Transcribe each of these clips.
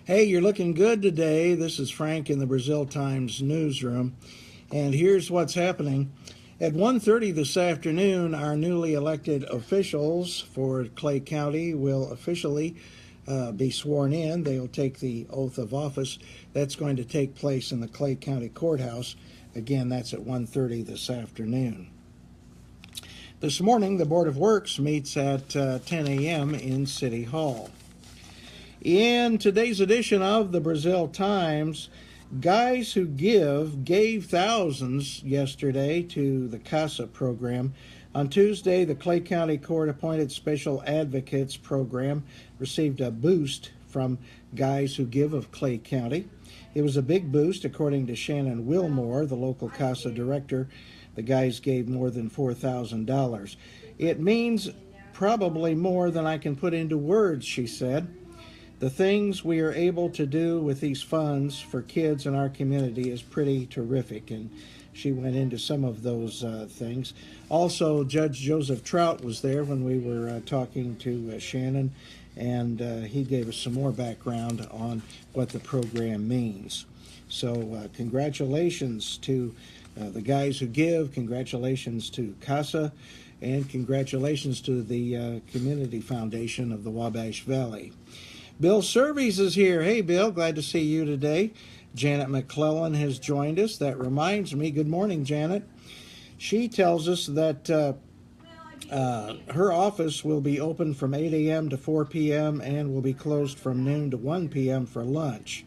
Hey, you're looking good today. This is Frank in the Brazil Times newsroom, and here's what's happening. At 1:30 this afternoon, our newly elected officials for Clay County will officially be sworn in. They'll take the oath of office. That's going to take place in the Clay County Courthouse. Again, that's at 1:30 this afternoon. This morning, the Board of Works meets at 10 a.m. in City Hall. In today's edition of the Brazil Times, Guys Who Give gave thousands yesterday to the CASA program. On Tuesday, the Clay County Court-appointed Special Advocates program received a boost from Guys Who Give of Clay County. It was a big boost, according to Shannon Wilmore, the local CASA director. The guys gave more than $4,000. It means probably more than I can put into words, she said. The things we are able to do with these funds for kids in our community is pretty terrific, and she went into some of those things. Also, Judge Joseph Trout was there when we were talking to Shannon, and he gave us some more background on what the program means. So congratulations to the Guys Who Give, congratulations to CASA, and congratulations to the Community Foundation of the Wabash Valley. Bill Surveys is here. Hey, Bill, glad to see you today. Janet McClellan has joined us. That reminds me, good morning, Janet. She tells us that her office will be open from 8 a.m. to 4 p.m. and will be closed from noon to 1 p.m. for lunch.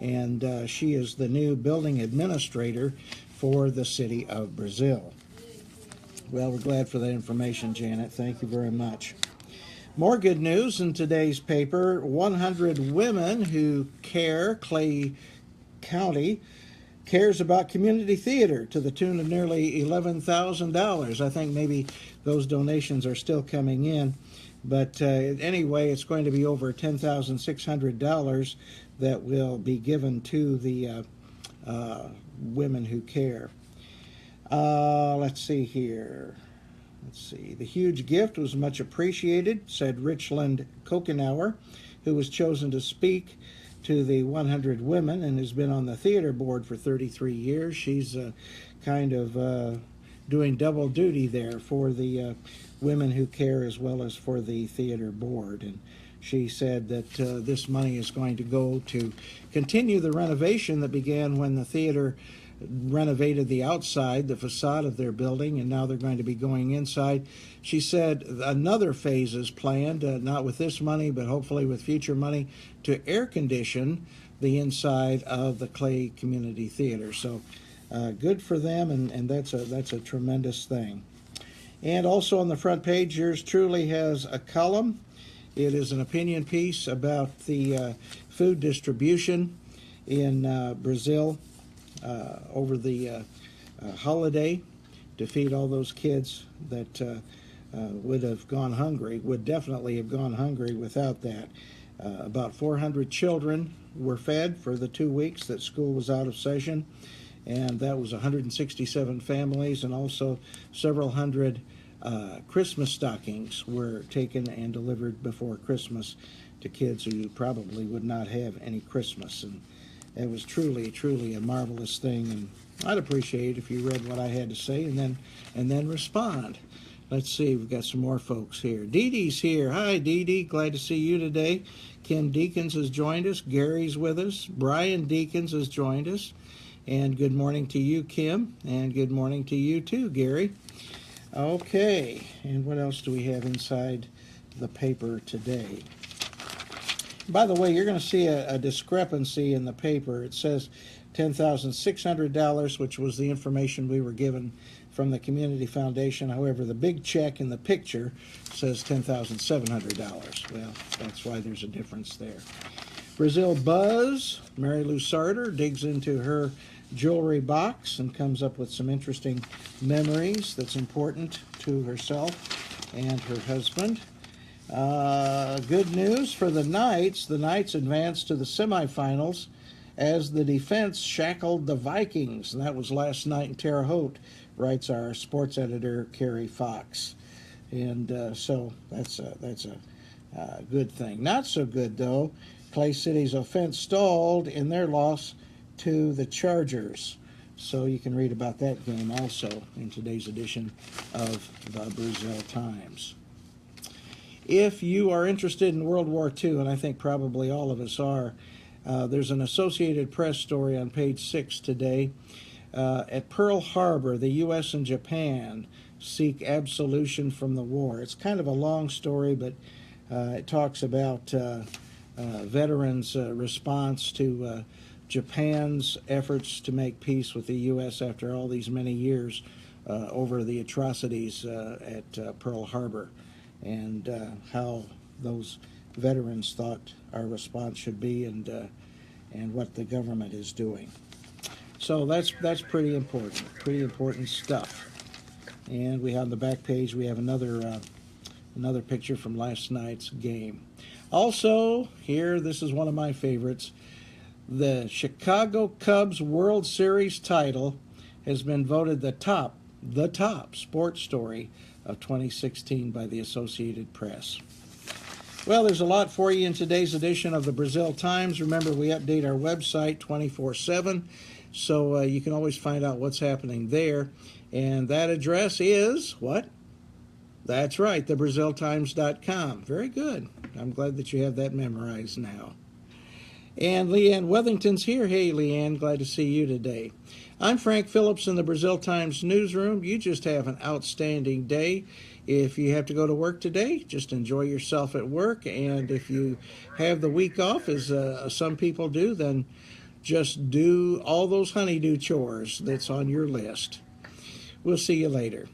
And she is the new building administrator for the city of Brazil. Well, we're glad for that information, Janet. Thank you very much. More good news in today's paper. 100 women who care, Clay County, cares about community theater to the tune of nearly $11,000. I think maybe those donations are still coming in. But anyway, it's going to be over $10,600 that will be given to the women who care. Let's see here. The huge gift was much appreciated, said Richland Kokenauer, who was chosen to speak to the 100 women and has been on the theater board for 33 years. She's kind of doing double duty there for the women who care as well as for the theater board. And she said that this money is going to go to continue the renovation that began when the theater renovated the outside, the facade of their building, and now they're going to be going inside. She said another phase is planned, not with this money, but hopefully with future money, to air condition the inside of the Clay Community Theater. So good for them, and that's a tremendous thing. And also on the front page, yours truly has a column. It is an opinion piece about the food distribution in Brazil over the holiday to feed all those kids that would have gone hungry, would definitely have gone hungry without that. About 400 children were fed for the 2 weeks that school was out of session, and that was 167 families, and also several hundred Christmas stockings were taken and delivered before Christmas to kids who probably would not have any Christmas. And it was truly, truly a marvelous thing, and I'd appreciate it if you read what I had to say and then respond. Let's see, we've got some more folks here. Dee Dees here. Hi, Dee Dee. Glad to see you today. Kim Deacons has joined us. Gary's with us. Brian Deacons has joined us. And good morning to you, Kim. And good morning to you, too, Gary. Okay, and what else do we have inside the paper today? By the way, you're going to see a discrepancy in the paper. It says $10,600, which was the information we were given from the Community Foundation. However, the big check in the picture says $10,700. Well, that's why there's a difference there. Brazil Buzz, Mary Lou Sarter, digs into her jewelry box and comes up with some interesting memories that's important to herself and her husband. Good news for the Knights. The Knights advanced to the semifinals as the defense shackled the Vikings. And that was last night in Terre Haute, writes our sports editor, Carrie Fox. And so that's a good thing. Not so good, though, Clay City's offense stalled in their loss to the Chargers. So you can read about that game also in today's edition of the Brazil Times. If you are interested in World War II, and I think probably all of us are, there's an Associated Press story on page 6 today. At Pearl Harbor, the U.S. and Japan seek absolution from the war. It's kind of a long story, but it talks about veterans' response to Japan's efforts to make peace with the U.S. after all these many years over the atrocities at Pearl Harbor, and how those veterans thought our response should be, and what the government is doing. So that's pretty important stuff. And we have on the back page, we have another picture from last night's game. Also here, this is one of my favorites. The Chicago Cubs World Series title has been voted the top sports story of 2016 by the Associated Press. Well, there's a lot for you in today's edition of the Brazil Times. Remember, we update our website 24/7, so you can always find out what's happening there. And that address is what? That's right, thebraziltimes.com. Very good. I'm glad that you have that memorized now. And Leanne Wethington's here. Hey, Leanne, glad to see you today. I'm Frank Phillips in the Brazil Times newsroom. You just have an outstanding day. If you have to go to work today, just enjoy yourself at work. And if you have the week off, as some people do, then just do all those honeydew chores that's on your list. We'll see you later.